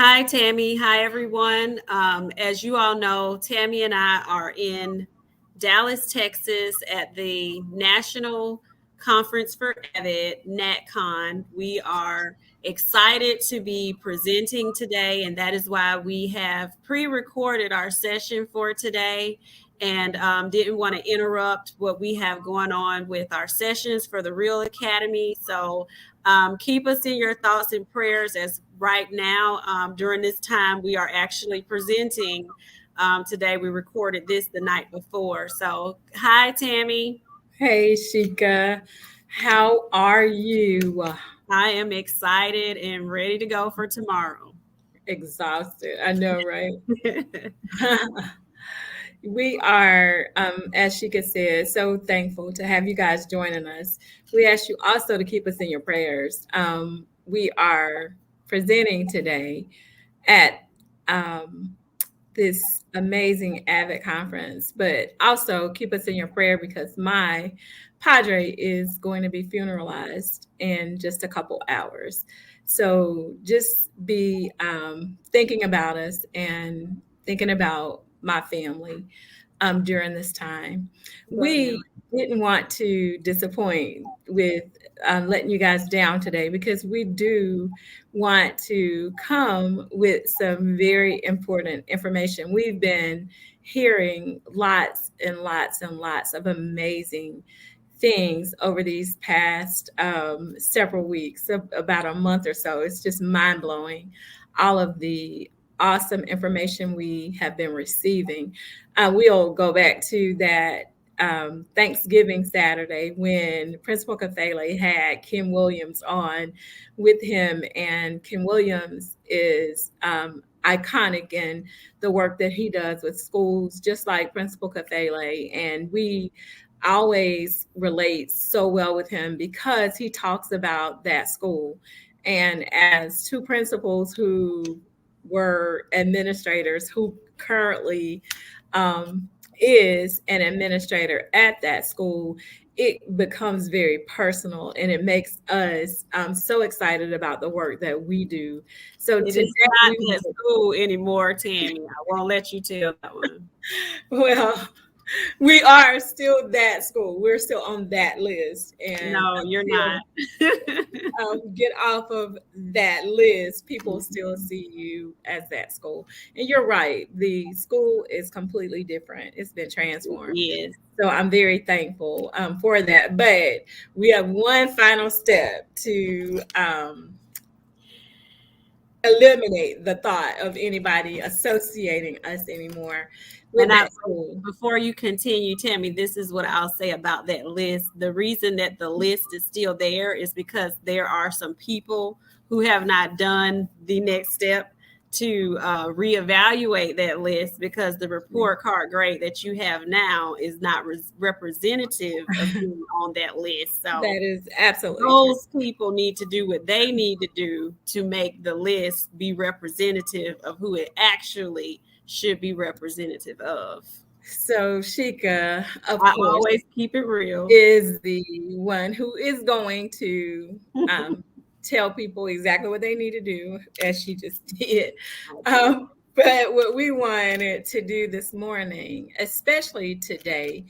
Hi, Tammy. Hi, everyone. As you all know, Tammy and I are in Dallas, Texas at the National Conference for AVID, NatCon. We are excited to be presenting today, and that is why we have pre recorded our session for today and didn't want to interrupt what we have going on with our sessions for the R.E.A.L. Academy. So keep us in your thoughts and prayers as right now, during this time, we are actually presenting today. We recorded this the night before. So, hi, Tammy. Hey, Sheka, how are you? I am excited and ready to go for tomorrow. Exhausted. I know, right? We are, as Sheka said, so thankful to have you guys joining us. We ask you also to keep us in your prayers. We are presenting today at this amazing AVID conference, but also keep us in your prayer because my padre is going to be funeralized in just a couple hours. So just be thinking about us and thinking about my family during this time. We didn't want to disappoint with letting you guys down today because we do want to come with some very important information. We've been hearing lots and lots and lots of amazing things over these past several weeks, about a month or so. It's just mind blowing, all of the awesome information we have been receiving. We'll go back to that Thanksgiving Saturday when Principal Cathele had Kim Williams on with him, and Kim Williams is iconic in the work that he does with schools, just like Principal Cathele. And we always relate so well with him because he talks about that school. And as two principals who were administrators who currently is an administrator at that school, it becomes very personal and it makes us so excited about the work that we do. So It today is not we that school anymore, Tammy. I won't let you tell that one. well, we are still that school. We're still on that list, and No, you're not. until get off of that list, people still see you as that school. And you're right, the school is completely different. It's been transformed. Yes. So I'm very thankful for that. But we have one final step to eliminate the thought of anybody associating us anymore with And that school. before you continue, Tammy, this is what I'll say about that list. The reason that the list is still there is because there are some people who have not done the next step to reevaluate that list because the report card grade that you have now is not representative of being on that list. So That is absolutely true. those people need to do what they need to do to make the list be representative of who it actually should be representative of. So Shika, of I course, always keep it real. is the one who is going to tell people exactly what they need to do, as she just did. But what we wanted to do this morning, especially today,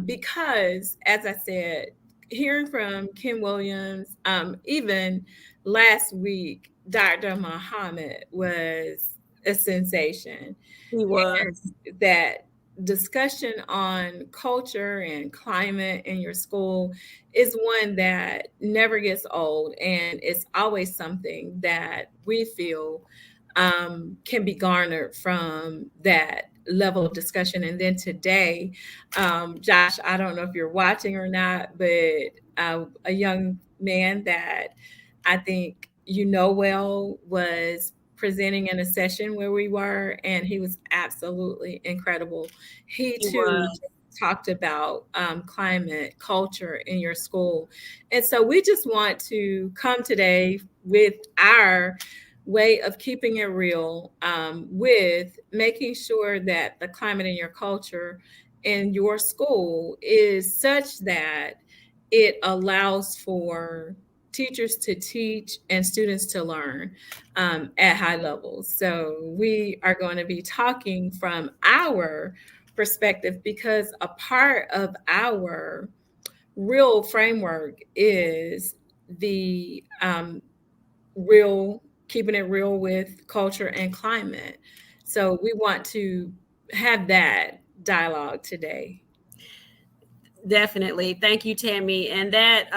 because as I said, hearing from Kim Williams, even last week, Dr. Muhammad was a sensation. He was. And that discussion on culture and climate in your school is one that never gets old, and it's always something that we feel can be garnered from that level of discussion. And then today, Josh, I don't know if you're watching or not, but a young man that I think you know well was presenting in a session where we were, and he was absolutely incredible. He He too was. talked about climate culture in your school. And so we just want to come today with our way of keeping it real, with making sure that the climate in your culture in your school is such that it allows for teachers to teach and students to learn at high levels. So we are going to be talking from our perspective because a part of our real framework is the real, keeping it real with culture and climate. So we want to have that dialogue today. Definitely. Thank you, Tammy. And that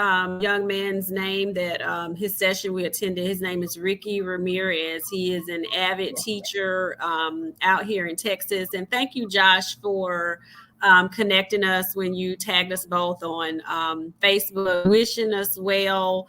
young man's name that his session we attended, his name is Ricky Ramirez. He is an avid teacher out here in Texas. And thank you, Josh, for connecting us when you tagged us both on Facebook, wishing us well.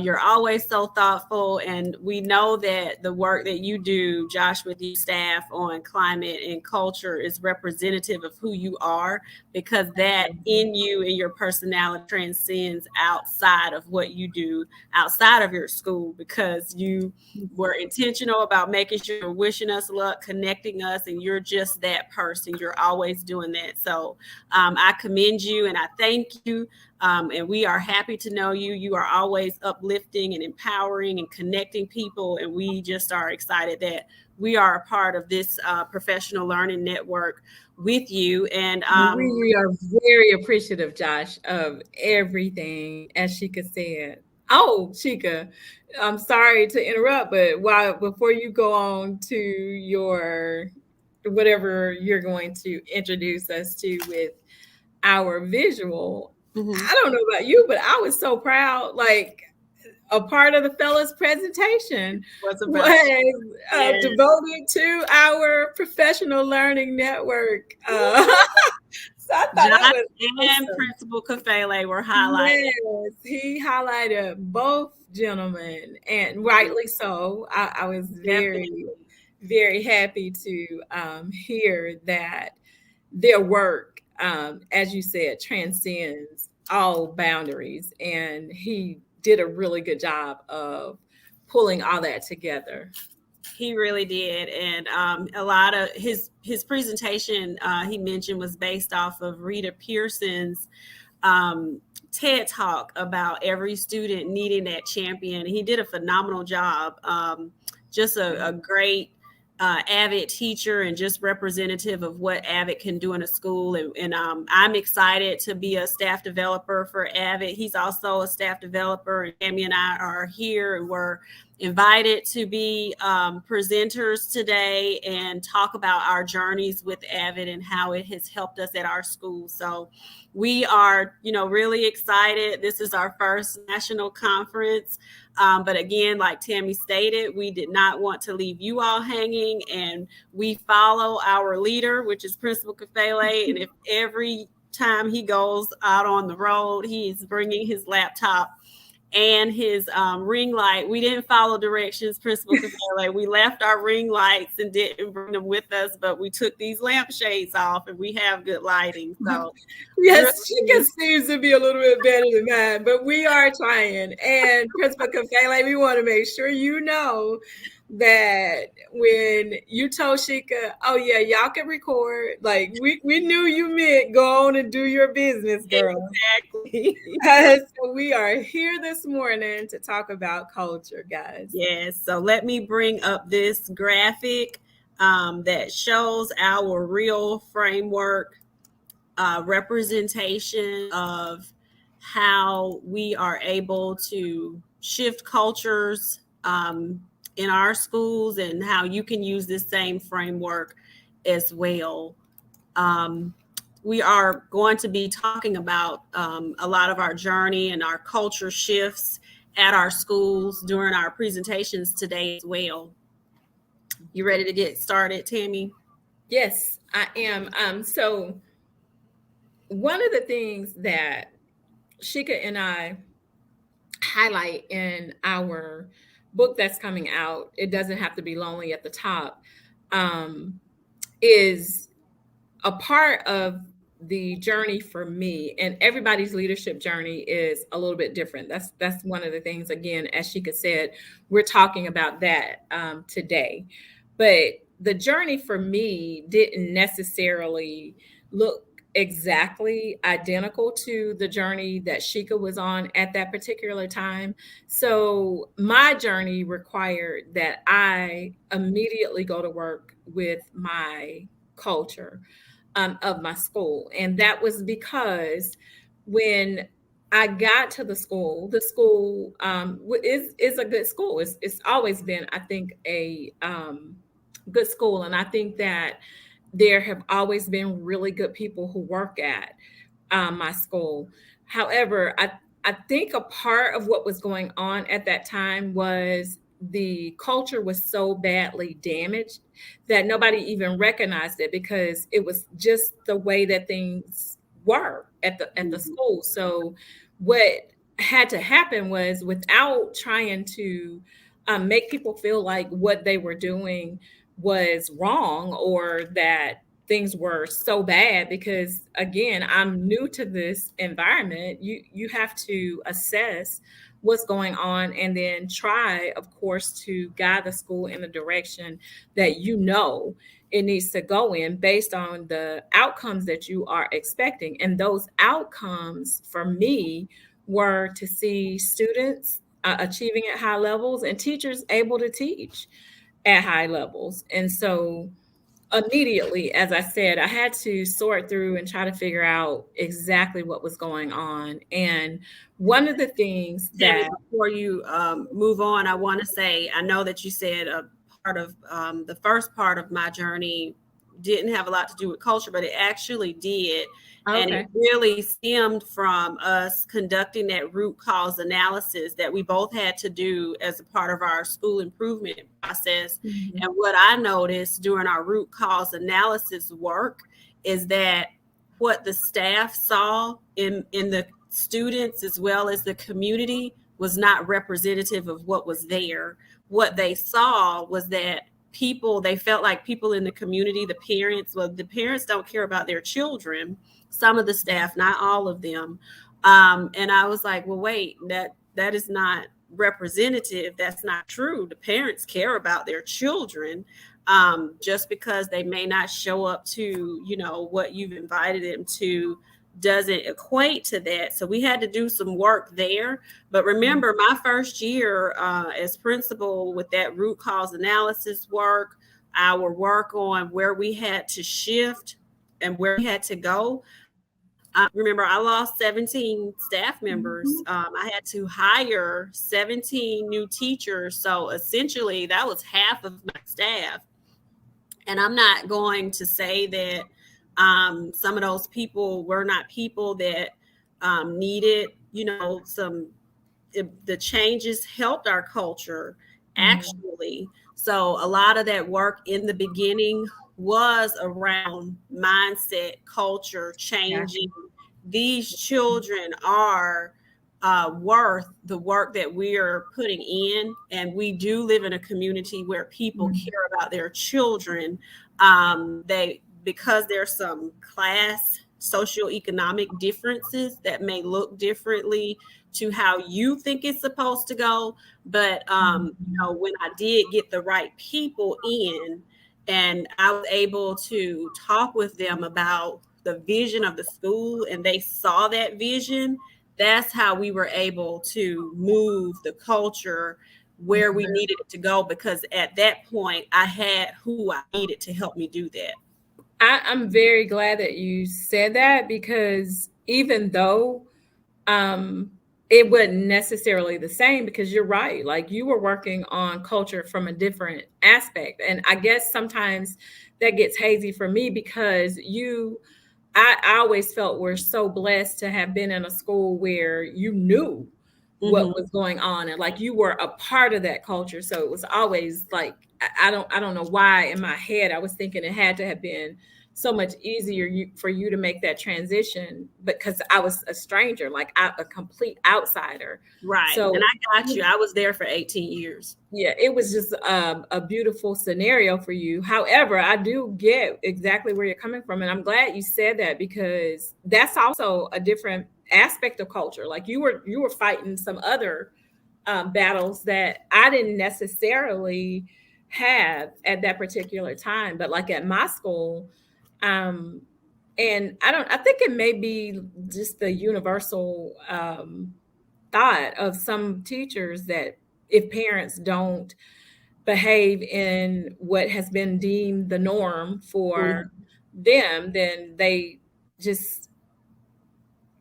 You're always so thoughtful, and we know that the work that you do, Josh, with your staff on climate and culture is representative of who you are, because that in you and your personality transcends outside of what you do outside of your school, because you were intentional about making sure you're wishing us luck, connecting us, and you're just that person. You're always doing that. So I commend you and I thank you. And we are happy to know you. You are always uplifting and empowering and connecting people. And we just are excited that we are a part of this professional learning network with you. And We are very appreciative, Josh, of everything, as Sheka said. Oh, Sheka, I'm sorry to interrupt, but before you go on to your whatever you're going to introduce us to with our visual, I don't know about you, but I was so proud. Like, a part of the fellas presentation was devoted to our professional learning network. So I thought that was and awesome. Principal Kafele were highlighted. Yes, he highlighted both gentlemen, and rightly so. I was very, very happy to hear that their work, as you said, transcends all boundaries, and he did a really good job of pulling all that together. He really did, and a lot of his presentation he mentioned was based off of Rita Pearson's TED Talk about every student needing that champion. He did a phenomenal job. Just a great AVID teacher and just representative of what AVID can do in a school. And I'm excited to be a staff developer for AVID. He's also a staff developer, and Tammy and I are here, and we're invited to be presenters today and talk about our journeys with AVID and how it has helped us at our school. So we are, really excited. This is our first national conference. But again, like Tammy stated, we did not want to leave you all hanging, and we follow our leader, which is Principal Kafele. And if every time he goes out on the road, he's bringing his laptop and his ring light. We didn't follow directions, Principal Kafele. We left our ring lights and didn't bring them with us, but we took these lampshades off, and we have good lighting. So yes, Sheka seems to be a little bit better than mine, but we are trying. And Principal Kafele, we want to make sure you know that when you told Sheka, oh yeah, y'all can record, like we knew you meant go on and do your business, girl. Exactly. So we are here this morning to talk about culture, guys. Yes. So let me bring up this graphic that shows our real framework representation of how we are able to shift cultures in our schools, and how you can use this same framework as well. We are going to be talking about a lot of our journey and our culture shifts at our schools during our presentations today as well. You ready to get started, Tammy? Yes, I am. So one of the things that Sheka and I highlight in our book that's coming out, It Doesn't Have to Be Lonely at the Top, is a part of the journey for me, and everybody's leadership journey is a little bit different. That's one of the things, again, as Sheka said, we're talking about that today. But the journey for me didn't necessarily look exactly identical to the journey that Sheka was on at that particular time. So my journey required that I immediately go to work with my culture of my school. And that was because when I got to the school is a good school. It's always been, I think, a good school. And I think that there have always been really good people who work at my school. However, I think a part of what was going on at that time was the culture was so badly damaged that nobody even recognized it because it was just the way that things were at the Mhm. school. So what had to happen was, without trying to make people feel like what they were doing was wrong or that things were so bad, because again, I'm new to this environment. You have to assess what's going on and then try, of course, to guide the school in the direction that you know it needs to go in based on the outcomes that you are expecting. And those outcomes for me were to see students achieving at high levels and teachers able to teach at high levels. And so immediately, as I said, I had to sort through and try to figure out exactly what was going on. And one of the things Tammy, that, before you move on, I want to say I know that you said a part of the first part of my journey didn't have a lot to do with culture, but it actually did. And it okay. really stemmed from us conducting that root cause analysis that we both had to do as a part of our school improvement process. Mhm. And what I noticed during our root cause analysis work is that what the staff saw in the students as well as the community was not representative of what was there. What they saw was that people, they felt like people in the community, the parents, well, the parents don't care about their children, some of the staff, not all of them. And I was like, well, wait, that is not representative. That's not true. The parents care about their children. Just because they may not show up to, what you've invited them to doesn't equate to that. So we had to do some work there. But remember, my first year as principal with that root cause analysis work, our work on where we had to shift and where we had to go. Remember, I lost 17 staff members. Mhm. I had to hire 17 new teachers. So essentially, that was half of my staff. And I'm not going to say that some of those people were not people that needed, some, the changes helped our culture Mhm. actually. So a lot of that work in the beginning was around mindset, culture, Gotcha. changing. These children are worth the work that we are putting in. And we do live in a community where people Mhm. care about their children. They, because there's some class, socioeconomic differences that may look differently to how you think it's supposed to go. But Mhm. when I did get the right people in, and I was able to talk with them about the vision of the school, and they saw that vision, that's how we were able to move the culture where we Mhm. needed it to go. Because at that point, I had who I needed to help me do that. I'm very glad that you said that, because even though um it wasn't necessarily the same, because you're right, like you were working on culture from a different aspect. And I guess sometimes that gets hazy for me, because I always felt we're so blessed to have been in a school where you knew what Hmm. was going on and like you were a part of that culture. So it was always like, I don't know why in my head I was thinking it had to have been so much easier for you to make that transition, because I was a stranger, like a complete outsider. Right. And So I got you. I was there for 18 years. yeah, it was just a beautiful scenario for you. However, I do get exactly where you're coming from, and I'm glad you said that, because that's also a different aspect of culture. Like you were fighting some other battles that I didn't necessarily have at that particular time, but like at my school, um, And I think it may be just the universal thought of some teachers that if parents don't behave in what has been deemed the norm for Mhm. them, then they just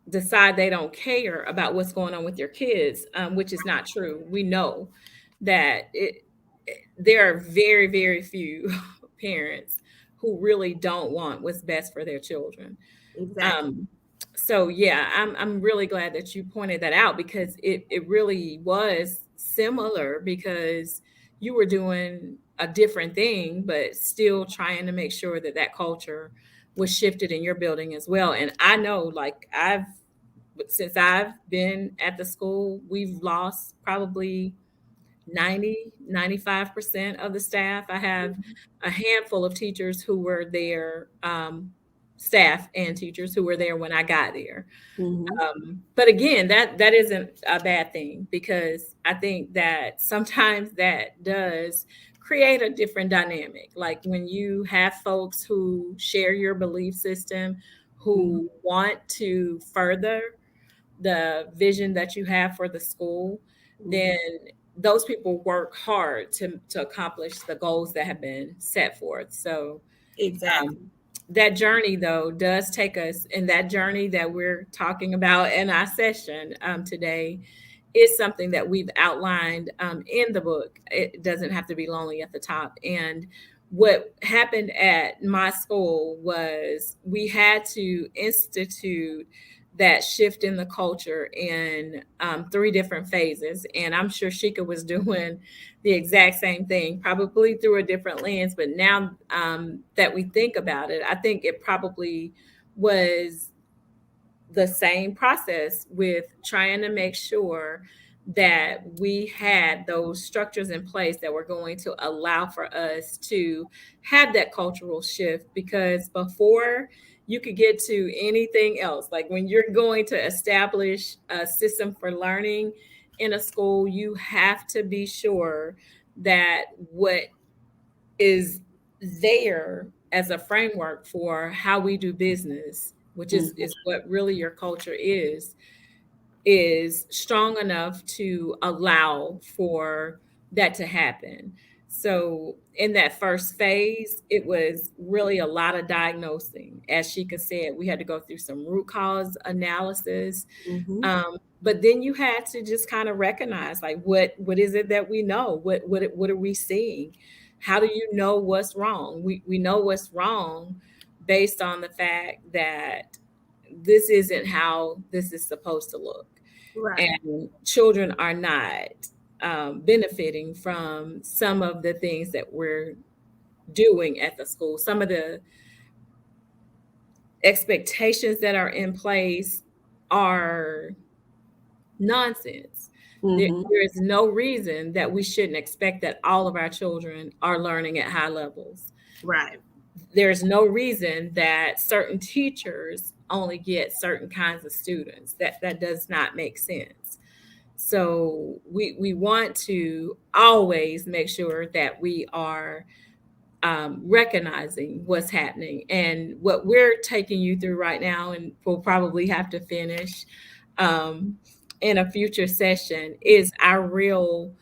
decide they don't care about what's going on with your kids, which is not true. We know that there are very, very few parents who really don't want what's best for their children. Exactly. Um, so yeah, I'm really glad that you pointed that out because it really was similar because you were doing a different thing, but still trying to make sure that that culture was shifted in your building as well. And I know, like since I've been at the school, we've lost probably 95% of the staff. I have a handful of teachers who were there, staff and teachers who were there when I got there. Mhm. But again, that isn't a bad thing because I think that sometimes that does create a different dynamic. Like when you have folks who share your belief system, Mhm. who want to further the vision that you have for the school, then Mhm. those people work hard to accomplish the goals that have been set forth. So um, Exactly. that journey though does take us, and that journey that we're talking about in our session today is something that we've outlined in the book. It doesn't have to be lonely at the top. And what happened at my school was we had to institute that shift in the culture in three different phases. And I'm sure Sheka was doing the exact same thing, probably through a different lens. But now that we think about it, I think it probably was the same process with trying to make sure that we had those structures in place that were going to allow for us to have that cultural shift, because before you could get to anything else, like when you're going to establish a system for learning in a school, you have to be sure that what is there as a framework for how we do business, which Mhm. is what really your culture is strong enough to allow for that to happen. So in that first phase, it was really a lot of diagnosing. As Sheikah said, we had to go through some root cause analysis. Mhm. But then you had to just kind of recognize, like, what is it that we know? What are we seeing? How do you know what's wrong? We know what's wrong based on the fact that this isn't how this is supposed to look, Right. and children are not benefiting from some of the things that we're doing at the school. Some of the expectations that are in place are nonsense. Mhm. There is no reason that we shouldn't expect that all of our children are learning at high levels. Right. There's no reason that certain teachers only get certain kinds of students. That does not make sense. So we want to always make sure that we are recognizing what's happening. And what we're taking you through right now, and we'll probably have to finish um, in a future session, is our real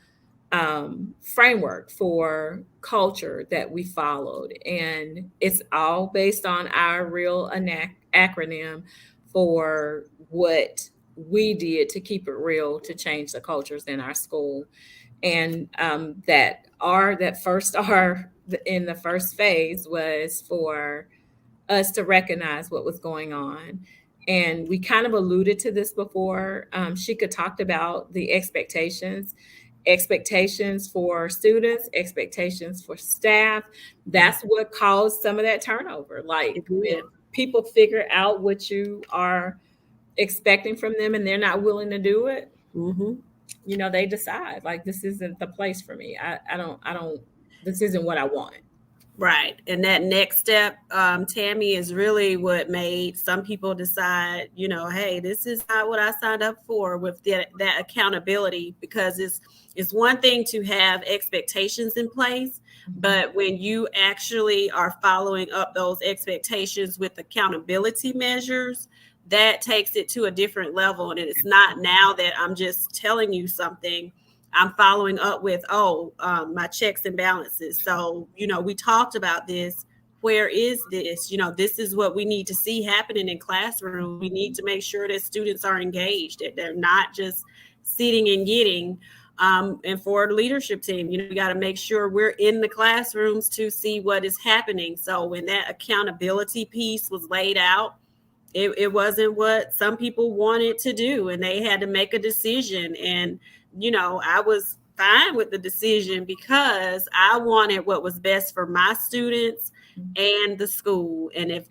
framework for culture that we followed. And it's all based on our real acronym for what we did to keep it real to change the cultures in our school. And that first R in the first phase was for us to recognize what was going on. And we kind of alluded to this before. Sheikah talked about the expectations for students, expectations for staff. That's what caused some of that turnover. Like It when did. people figure out what you are expecting from them and they're not willing to do it, Mhm. they decide like this isn't the place for me. I don't this isn't what I want. Right. And that next step, Tammy, is really what made some people decide, hey, this is not what I signed up for, with that accountability, because it's one thing to have expectations in place, but when you actually are following up those expectations with accountability measures, that takes it to a different level. And it's not now that I'm just telling you something. I'm following up with, my checks and balances. So, we talked about this. Where is this? This is what we need to see happening in classrooms. We need to make sure that students are engaged, that they're not just sitting and getting. And for the leadership team, we got to make sure we're in the classrooms to see what is happening. So when that accountability piece was laid out, it wasn't what some people wanted to do, and they had to make a decision. And I was fine with the decision because I wanted what was best for my students and the school. And if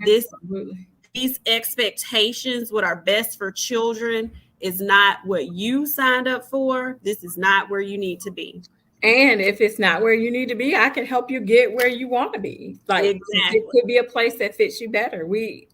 these expectations, what are best for children, is not what you signed up for, this is not where you need to be. And if it's not where you need to be, I can help you get where you want to be. Like, Exactly. it could be a place that fits you better. We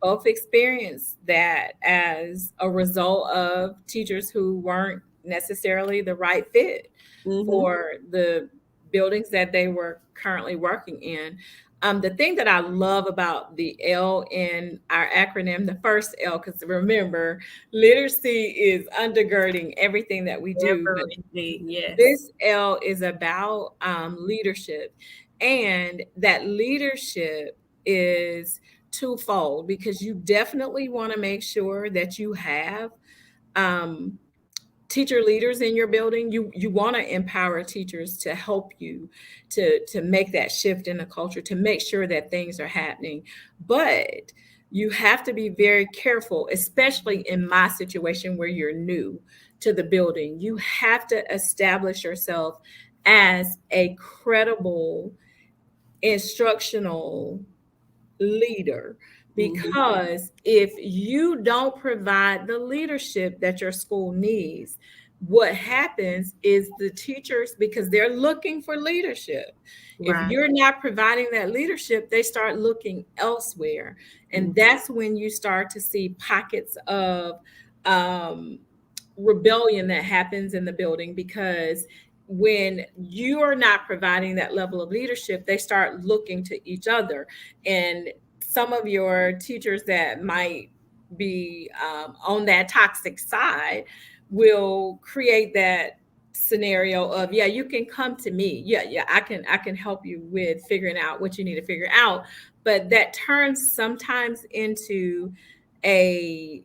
both experienced that as a result of teachers who weren't necessarily the right fit for the buildings that they were currently working in. The thing that I love about the L in our acronym, the first L, because remember, literacy is undergirding everything that we do. But Yes. this L is about leadership. And that leadership is twofold, because you definitely want to make sure that you have teacher leaders in your building. You want to empower teachers to help you to make that shift in the culture, to make sure that things are happening. But you have to be very careful, especially in my situation where you're new to the building. You have to establish yourself as a credible instructional leader, because if you don't provide the leadership that your school needs, what happens is the teachers, because they're looking for leadership, if Right. you're not providing that leadership, they start looking elsewhere. And that's when you start to see pockets of rebellion that happens in the building, because when you are not providing that level of leadership, they start looking to each other. And some of your teachers that might be on that toxic side will create that scenario of, yeah, you can come to me, yeah, I can help you with figuring out what you need to figure out. But that turns sometimes into a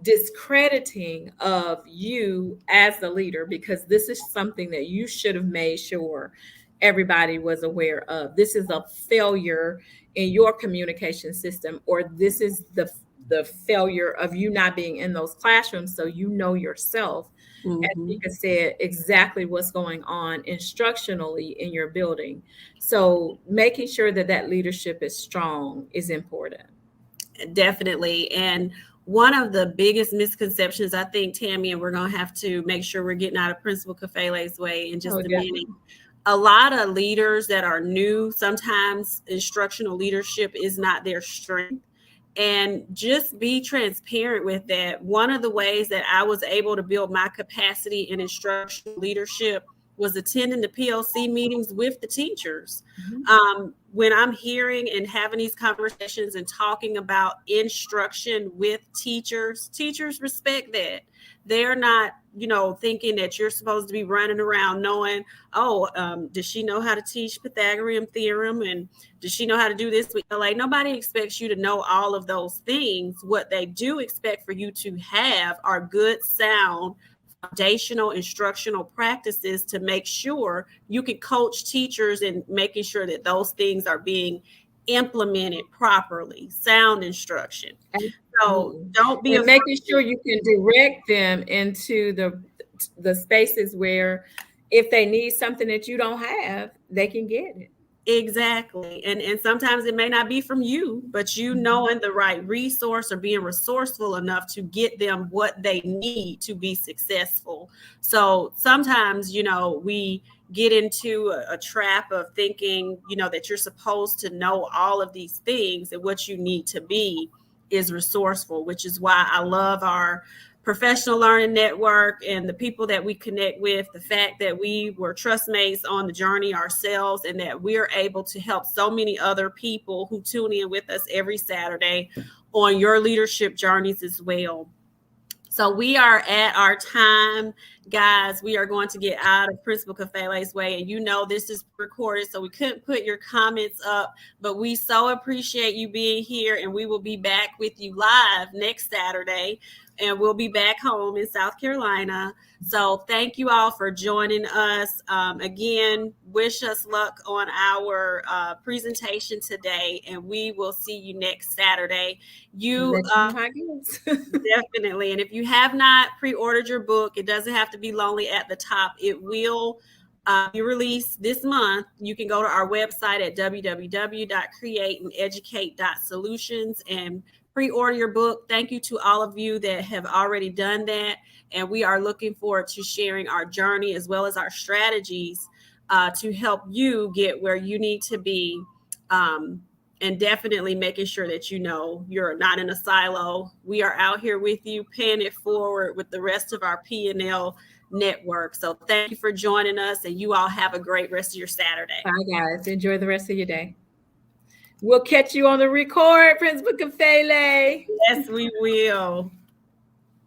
discrediting of you as the leader, because this is something that you should have made sure everybody was aware of. This is a failure in your communication system, or this is the failure of you not being in those classrooms, so you know yourself, as Sheka said, exactly what's going on instructionally in your building. So making sure that that leadership is strong is important. Definitely. And one of the biggest misconceptions, I think, Tammy, and we're going to have to make sure we're getting out of Principal Kafele's way in just Oh, a definitely. minute. A lot of leaders that are new, sometimes instructional leadership is not their strength. And just be transparent with that. One of the ways that I was able to build my capacity in instructional leadership was attending the PLC meetings with the teachers. When I'm hearing and having these conversations and talking about instruction with teachers, teachers respect that. They're not, thinking that you're supposed to be running around knowing, does she know how to teach Pythagorean theorem? And does she know how to do this with LA? Nobody expects you to know all of those things. What they do expect for you to have are good, sound, foundational instructional practices to make sure you can coach teachers and making sure that those things are being implemented properly. Sound instruction. So Absolutely. don't be And afraid. making sure you can direct them into the spaces where, if they need something that you don't have, they can get it. Exactly. And sometimes it may not be from you, but you knowing the right resource or being resourceful enough to get them what they need to be successful. So sometimes, we get into a trap of thinking, that you're supposed to know all of these things, and what you need to be is resourceful, which is why I love our professional learning network and the people that we connect with, the fact that we were trustmates on the journey ourselves, and that we're able to help so many other people who tune in with us every Saturday on your leadership journeys as well. So we are at our time, guys. We are going to get out of Principal Kafele's way. And this is recorded, so we couldn't put your comments up. But we so appreciate you being here. And we will be back with you live next Saturday. And we'll be back home in South Carolina. So thank you all for joining us. Again, wish us luck on our presentation today. And we will see you next Saturday. You definitely. And if you have not pre-ordered your book, it doesn't have to be lonely at the top. It will be released this month. You can go to our website at www.createandeducate.solutions and pre-order your book. Thank you to all of you that have already done that. And we are looking forward to sharing our journey as well as our strategies to help you get where you need to be. And definitely making sure that you're not in a silo. We are out here with you, paying it forward with the rest of our P&L network. So thank you for joining us, and you all have a great rest of your Saturday. Bye, guys. Enjoy the rest of your day. We'll catch you on the record, Principal Kafele. Yes, we will.